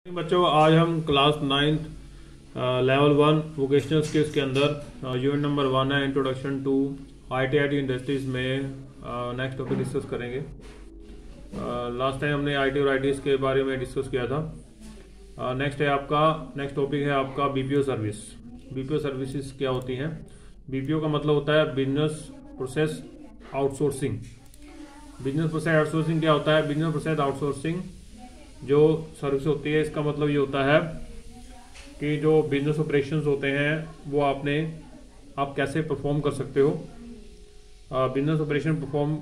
बच्चों, आज हम class 9th level 1 vocational skills के अंदर यूनिट नंबर 1 है इंट्रोडक्शन टू आई.टी. इंडस्ट्रीज में नेक्स्ट टॉपिक डिस्कस करेंगे। लास्ट टाइम हमने आई.टी. और आई.टी. के बारे में डिस्कस किया था। नेक्स्ट टॉपिक है आपका बीपीओ सर्विस। बीपीओ सर्विसेज क्या होती हैं? बीपीओ का मतलब होता है business process outsourcing. Business process outsourcing क्या होता है? बिजनेस प्रोसेस आउटसोर्सिंग जो सर्विस होती है, इसका मतलब ये होता है कि जो बिजनेस ऑपरेशंस होते हैं वो आप कैसे परफॉर्म कर सकते हो। बिजनेस ऑपरेशन परफॉर्म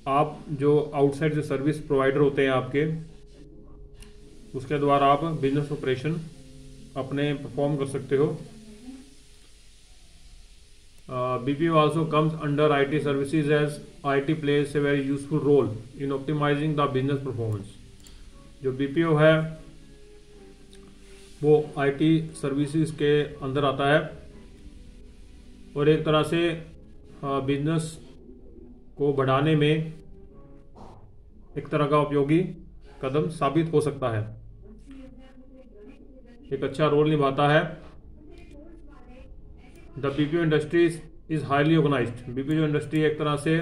आप जो आउटसाइड से सर्विस प्रोवाइडर होते हैं आपके, उसके द्वारा आप बिजनेस ऑपरेशन अपने परफॉर्म कर सकते हो। BPO also comes under IT services as IT plays a very useful role in optimizing the business performance। जो BPO है वो IT सर्विसेज के अंदर आता है और एक तरह से बिजनेस को बढ़ाने में एक तरह का उपयोगी कदम साबित हो सकता है, एक अच्छा रोल निभाता है। The BPO industry is highly organised. BPO industry एक तरह से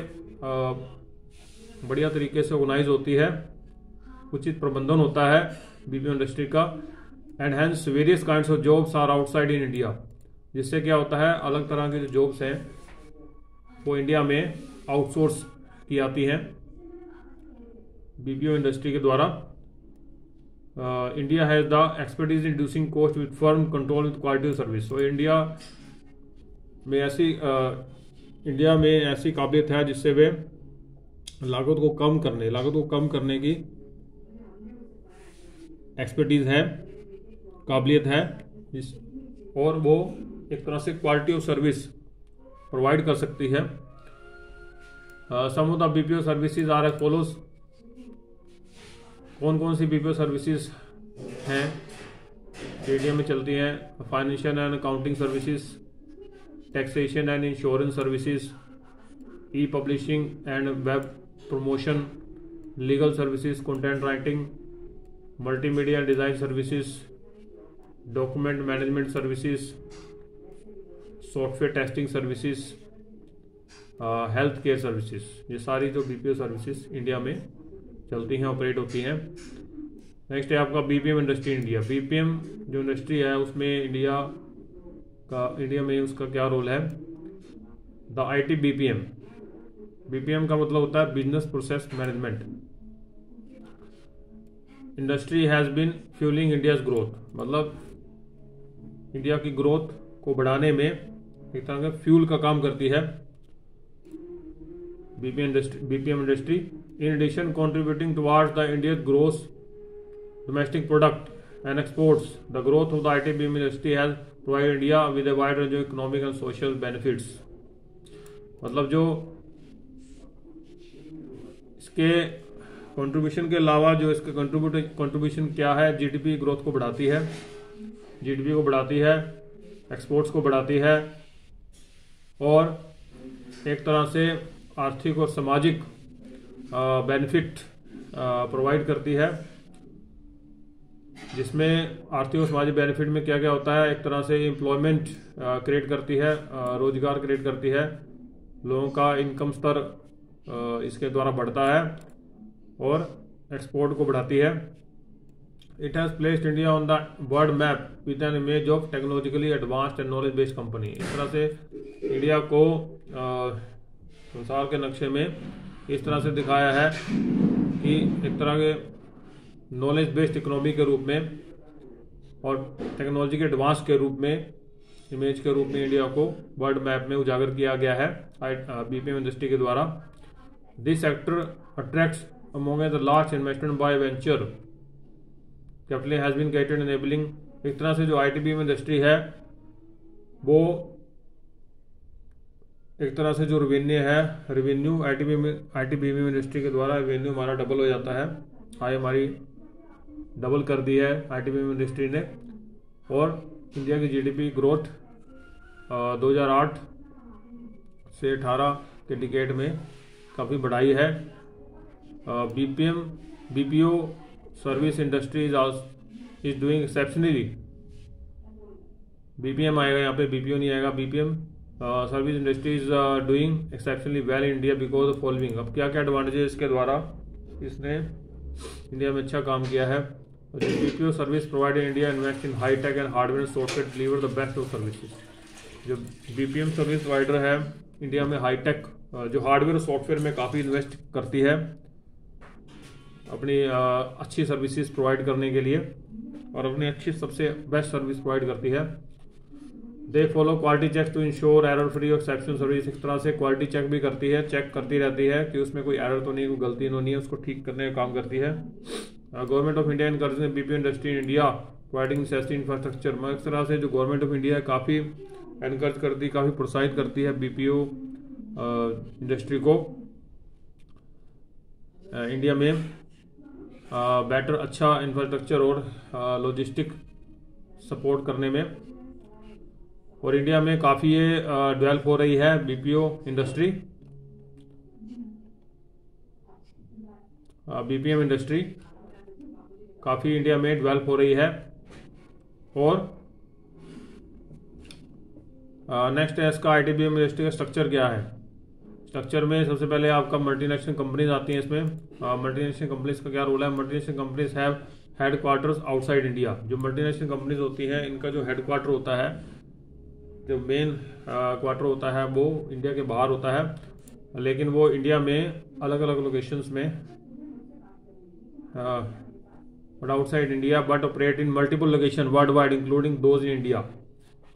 बढ़िया तरीके से ऑर्गेनाइज होती है, उचित प्रबंधन होता है बीपीओ इंडस्ट्री का। And hence various kinds of jobs are outside in India. जिससे क्या होता है, अलग तरह के जो जॉब्स हैं वो इंडिया में आउटसोर्स की आती हैं बीपीओ इंडस्ट्री के द्वारा। India has the expertise in reducing cost with firm control with quality service. तो इंडिया में ऐसी काबिलियत है जिससे वे लागत को कम करने की एक्सपर्टीज है, काबिलियत है, और वो एक तरह से क्वालिटी ऑफ सर्विस प्रोवाइड कर सकती है। Some of the BPO services are as follows. कौन कौन सी बीपीओ सर्विसेज हैं इंडिया में चलती हैं? Financial and accounting services, taxation and insurance services, e publishing and web promotion, legal services, content writing, multimedia design services, document management services, software testing services, health care services. ये सारी जो BPO services India में चलती हैं, operate होती हैं। Next है आपका बीपीएम इंडस्ट्री इंडिया। बीपीएम जो इंडस्ट्री है उसमें इंडिया में उसका क्या रोल है? The IT BPM. बीपीएम का मतलब होता है business process management. Industry has been fuelling India's growth. मतलब इंडिया की ग्रोथ को बढ़ाने में एक तरह का फ्यूल का काम करती है BPM industry. In addition contributing towards the Indian growth domestic product and exports, the growth of the IT BPM industry has provided India with a wide range of economic and social benefits. मतलब जो इसके contribution के अलावा जो इसका contribution क्या है? GDP growth को बढ़ाती है, एक्सपोर्ट्स को बढ़ाती है और एक तरह से आर्थिक और सामाजिक बेनिफिट प्रोवाइड करती है। जिसमें आर्थिक और सामाजिक बेनिफिट में क्या क्या होता है? एक तरह से एम्प्लॉयमेंट क्रिएट करती है, रोजगार क्रिएट करती है, लोगों का इनकम स्तर इसके द्वारा बढ़ता है और एक्सपोर्ट को बढ़ाती है। It has placed India on the world map with an image of technologically advanced and knowledge based company. इस तरह से इंडिया को संसार के नक्शे में इस तरह से दिखाया है कि एक तरह के नॉलेज बेस्ड इकोनॉमी के रूप में और टेक्नोलॉजी के एडवांस के रूप में, इमेज के रूप में इंडिया को वर्ल्ड मैप में उजागर किया गया है बीपीएम इंडस्ट्री के द्वारा। This sector attracts among the large investment by venture capital has been created enabling। एक तरह से जो आईटीबीएम इंडस्ट्री है वो एक तरह से जो रेवेन्यू आईटीबीएम इंडस्ट्री के द्वारा रेवेन्यू हमारा डबल हो जाता है। आय हमारी डबल कर दी है आईटीबीएम इंडस्ट्री ने। और इंडिया की जीडीपी ग्रोथ 2008 से 18 के डिकेड में काफ़ी बढ़ाई है। BPO service industry is is doing exceptionally, BPM आएगा यहाँ पे, बीपीओ नहीं आएगा, BPM. Service industry is doing exceptionally well in India because of following. अब क्या क्या एडवांटेजेस इसके द्वारा इसने इंडिया में अच्छा काम किया है। BPO service provide in India invest in high tech and hardware software deliver the best of services. जो बीपीएम सर्विस प्रोवाइडर है इंडिया में हाई टेक जो हार्डवेयर और सॉफ्टवेयर में काफ़ी इन्वेस्ट करती है अपनी अच्छी सर्विसेज प्रोवाइड करने के लिए, और अपनी अच्छी सबसे बेस्ट सर्विस प्रोवाइड करती है। They follow quality check to ensure error free और एक्सेप्शन सर्विस। इस तरह से क्वालिटी चेक भी करती है, चेक करती रहती है कि उसमें कोई एरर तो नहीं, कोई गलती तो नहीं है, उसको ठीक करने का काम करती है। Government of India encouraging BPO industry in India providing necessary infrastructure. मैं इस तरह से जो गवर्नमेंट ऑफ इंडिया काफ़ी एनकरेज करती, काफ़ी प्रोत्साहित करती है बीपीओ इंडस्ट्री को इंडिया में बेटर अच्छा इंफ्रास्ट्रक्चर और लॉजिस्टिक सपोर्ट करने में। और इंडिया में काफ़ी ये डेवलप हो रही है बीपीओ इंडस्ट्री, बीपीएम इंडस्ट्री काफ़ी इंडिया में डेवलप हो रही है। और नेक्स्ट है इसका आईटीबीएम इंडस्ट्री का स्ट्रक्चर क्या है। स्ट्रक्चर में सबसे पहले आपका मल्टीनेशनल कंपनीज आती हैं इसमें। मल्टीनेशनल कंपनीज का क्या रोल है। Multinational companies have head quarters outside India. जो मल्टीनेशनल कंपनीज होती हैं इनका जो हेड क्वार्टर होता है, जो मेन क्वार्टर होता है वो इंडिया के बाहर होता है, लेकिन वो इंडिया में अलग अलग लोकेशंस में but outside India but operate in multiple location world wide including those in India.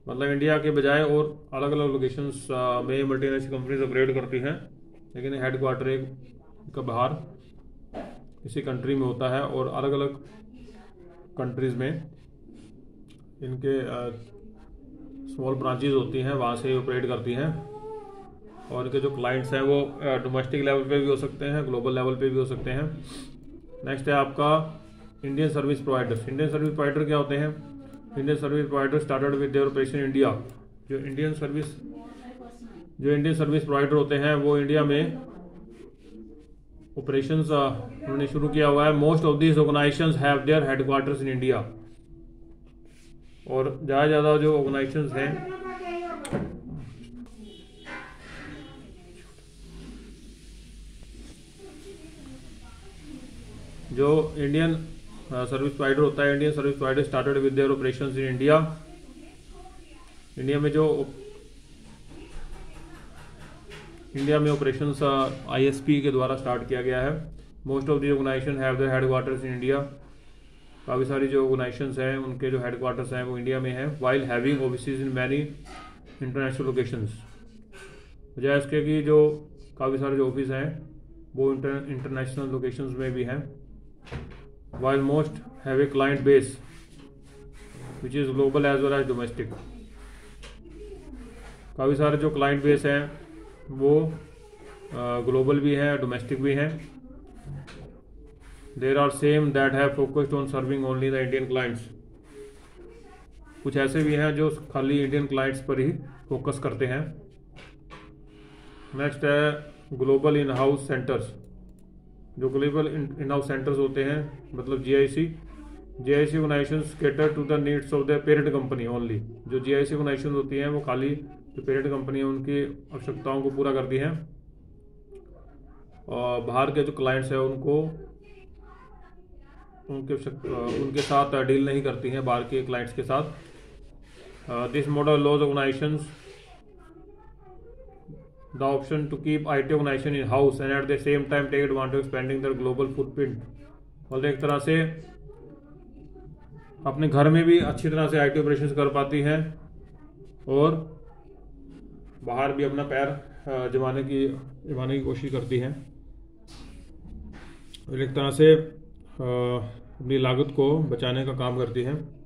मतलब इंडिया के बजाय और अलग अलग लोकेशंस में मल्टीनेशनल कंपनीज ऑपरेट करती हैं, लेकिन हेड क्वार्टर एक का बाहर किसी कंट्री में होता है और अलग अलग कंट्रीज में इनके स्मॉल ब्रांचेज होती हैं, वहाँ से ऑपरेट करती हैं। और इनके जो क्लाइंट्स हैं वो डोमेस्टिक लेवल पे भी हो सकते हैं, ग्लोबल लेवल पे भी हो सकते हैं। नेक्स्ट है आपका Indian service providers. Indian service provider क्या होते हैं। Indian service provider started with their operation India. जो इंडियन सर्विस प्रोवाइडर होते हैं वो इंडिया में ऑपरेशंस उन्होंने शुरू किया हुआ है। Most of these organisations have their headquarters in India. और ज़्यादा जो ऑर्गेनाइजेशंस हैं जो इंडियन सर्विस प्रोवाइडर होता है, Indian service provider started with their operations in India. India में ऑपरेशंस आईएसपी के द्वारा स्टार्ट किया गया है। Most of the organisation have their headquarters in India. काफ़ी सारी जो ऑर्गेनाइजेशंस हैं उनके जो हेडक्वार्टर्स हैं वो इंडिया में हैं। While having offices in many international locations. बजाय इसके कि जो काफ़ी सारे जो ऑफिस हैं वो इंटरनेशनल लोकेशंस में भी हैं। While most have a client base which is global as well as domestic. काफ़ी सारे जो क्लाइंट बेस हैं वो ग्लोबल भी हैं, डोमेस्टिक भी हैं। There are same that have focused on serving only the Indian clients. कुछ ऐसे भी हैं जो खाली इंडियन क्लाइंट्स पर ही फोकस करते हैं। नेक्स्ट है ग्लोबल इन हाउस सेंटर्स। जो ग्लोबल इन हाउस सेंटर्स होते हैं मतलब GIC organisations cater to the needs of the parent company only. जो जीआईसी ऑर्गेनाइजेशंस होती हैं वो खाली जो पेरेंट कंपनी है उनकी आवश्यकताओं को पूरा करती हैं, और बाहर के जो क्लाइंट्स हैं उनको उनके साथ डील नहीं करती हैं, बाहर के क्लाइंट्स के साथ। This model allows organisations the option to keep IT organization in house and at the same time take advantage of expanding their global footprint। और एक तरह से अपने घर में भी अच्छी तरह से IT ऑपरेशंस कर पाती हैं और बाहर भी अपना पैर जमाने की कोशिश करती हैं। और एक तरह से अपनी लागत को बचाने का काम करती हैं।